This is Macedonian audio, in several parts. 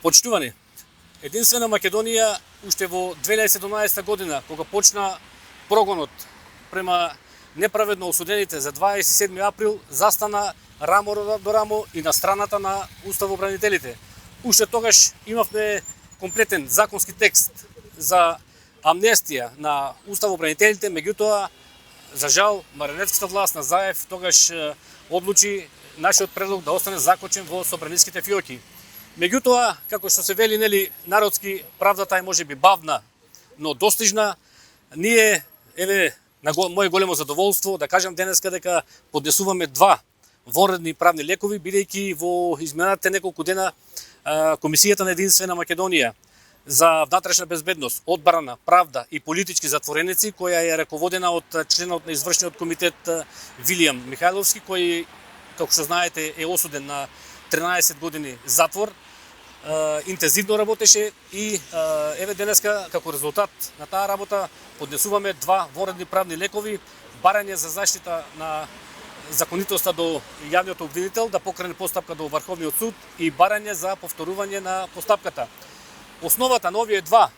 Почитувани, единствена Македонија уште во 2017 година, кога почна прогонот према неправедно осудените за 27 април, застана рамо до рамо и на страната на уставобранителите. Уште тогаш имавме комплетен законски текст за амнестија на уставобранителите, меѓутоа, за жал, марионетската власт на Заев тогаш одлучи нашиот предлог да остане закочен во собраниските фиоки. Меѓутоа, како што се вели, нели, народски, правдата е можеби бавна, но достижна. Ние, на моje големо задоволство, да кажам денеска дека поднесуваме два вонредни правни лекови, бидејќи во изминатите неколку дена Комисијата на Единствена Македонија за внатрешна безбедност, одбрана, правда и политички затвореници, која е раководена од членот на извршниот комитет Вилијам Михајловски, кој, како што знаете, е осуден на 13 години затвор. Интензивно работеше и денеска, како резултат на таа работа, поднесуваме два вонредни правни лекови, барање за заштита на законитоста до јавниот обвинител да покрене постапка до Врховниот суд и барање за повторување на постапката. Основата на овие два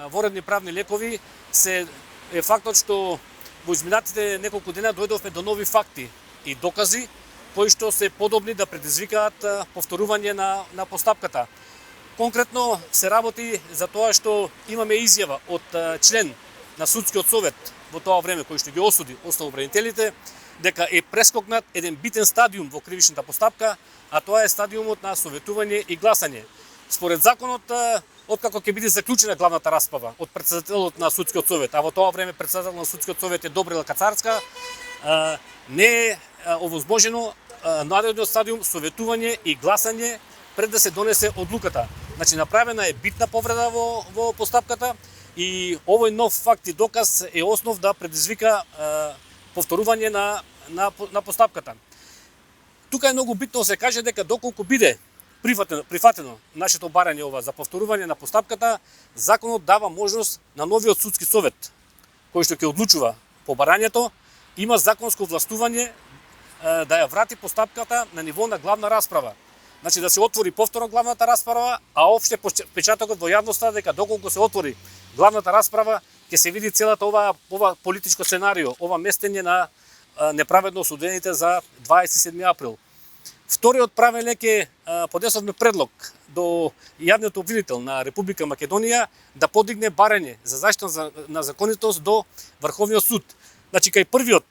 вонредни правни лекови е фактот што во изминатите неколку дена дојдовме до нови факти и докази кои што се подобни да предизвикаат повторување на постапката. Конкретно се работи за тоа што имаме изјава од член на судскиот совет во тоа време кој што ги осуди уставобранителите дека е прескокнат еден битен стадиум во кривичната постапка, а тоа е стадиумот на советување и гласање. Според законот, откако ќе биде заклучена главната расправа од претседателот на судскиот совет, а во тоа време претседател на судскиот совет е Добрила Кацарска, не е овозможено наредниот стадиум советување и гласање пред да се донесе одлуката. Значи, направена е битна повреда во постапката и овој нов факт и доказ е основ да предизвика повторување на постапката. Тука е многу битно да се каже дека доколку биде прифатено нашето барање ова за повторување на постапката, законот дава можност на новиот судски совет, кој што ќе одлучува по барањето, има законско властување да ја врати постапката на ниво на главна расправа. Значи да се отвори повторно главната расправа, а опште печатокот во јавноста дека доколку се отвори главната расправа, ќе се види целата ова политичко сценарио, ова местење на неправедно осудените за 27 април. Вториот правен лек е поднесовме предлог до јавниот обвинител на Република Македонија да подигне барање за заштита на законитост до Врховниот суд. Значи, кај првиот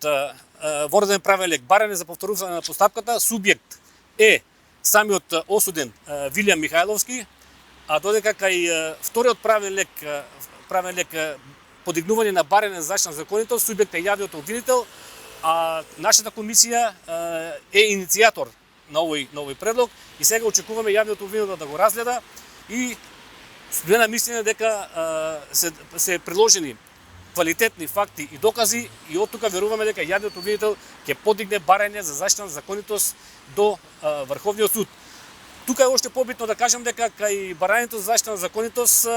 вонреден правен лек, барање за повторување на постапката, субјект е самиот осуден Вилијам Михајловски, а додека кај вториот правен лек подигнување на барање за заштита на законитост, субјект е јавниот обвинител, а нашата комисија е иницијатор на овој предлог и сега очекуваме јавниот обвинител да го разгледа и студена мислење дека се приложени квалитетни факти и докази и од тука веруваме дека јавниот обвинител ќе подигне барање за заштита на законитост до Врховниот суд. Тука е уште побитно да кажам дека кај барањето за заштита на законитост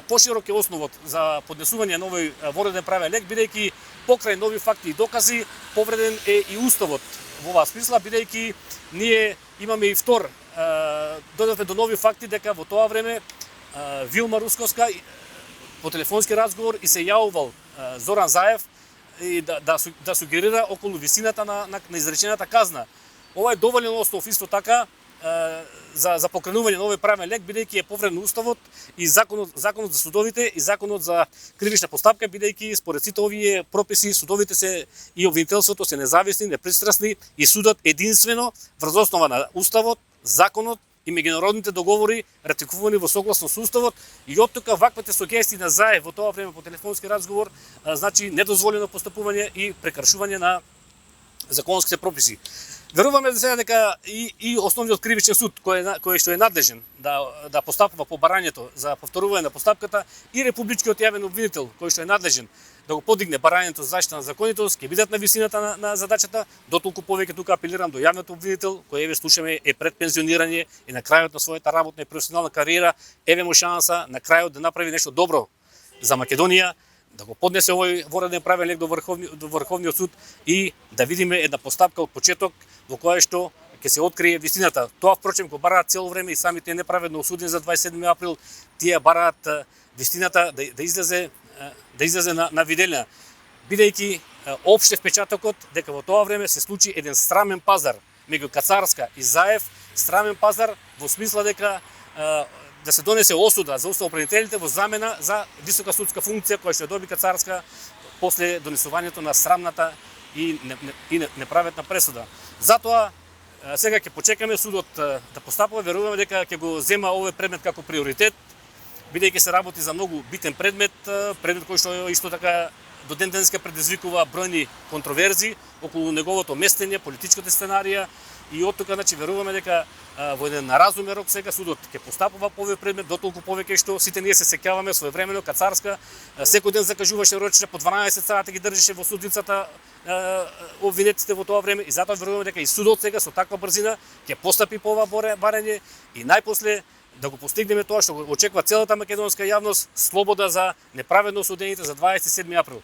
поширок е основот за поднесување на овој вонреден правен лек, бидејќи покрај нови факти и докази повреден е и уставот во оваа смисла, бидејќи ние имаме и дојдовме до нови факти дека во тоа време Вилма Русковска по телефонски разговор и се јавувал Зоран Заев и да сугерира околу висината на изречената казна. Ова е доволен основ исто така за покренување на овој правен лек, бидејќи е повреден уставот и законот за судовите и законот за кривична постапка, бидејќи според сите овие прописи судовите и обвинителството се независни, непристрасни и судат единствено врз основа на уставот, законот и меѓународните договори ратификувани во согласно со уставот и од тука ваквите сугестии на Заев во тоа време по телефонски разговор значи недозволено постапување и прекршување на законските прописи. Веруваме за сега дека и основниот кривичен суд кој што е надлежен да постапува по барањето за повторување на постапката и републичкиот јавен обвинител кој што е надлежен да го подигне барањето за заштита на законитост ќе бидат на висината на задачата. Дотолку повеќе тука апелирам до јавниот обвинител кој слушаме е пред пензионирање и на крајот на својата работна и професионална кариера му шанса на крајот да направи нешто добро за Македонија, да го поднесе овој вонреден правен лек до Врховниот суд и да видиме една постапка од почеток во која што ќе се открие вистината. Тоа впрочем го бараат цело време и самите неправедно осудени за 27 април, тие бараат вистината да излезе на виделина, бидејќи опште впечатокот дека во тоа време се случи еден срамен пазар меѓу Кацарска и Заев, срамен пазар во смисла дека да се донесе осуда за уставопределителите во замена за висока судска функција која што доби Кацарска после донесувањето на срамната и неправедна пресуда. Затоа сега ќе почекаме судот да постапува, веруваме дека ќе го зема овој предмет како приоритет, бидејќи се работи за многу битен предмет кој што исто така до ден денеска предизвикува бројни контроверзи околу неговото местење, политичката сценарија и од тука веруваме дека во еден разумен рок сега судот ќе постапува по овој предмет, дотолку повеќе што сите ние се сеќаваме своевремено Кацарска секој ден закажуваше рочица по 12 сати ги држеше во судницата обвинетите во тоа време и затоа веруваме дека и судот сега со таква брзина ќе постапи по ова барање и најпосле да го постигнеме тоа што го очекува целата македонска јавност, слобода за неправедно осудените за 27 април.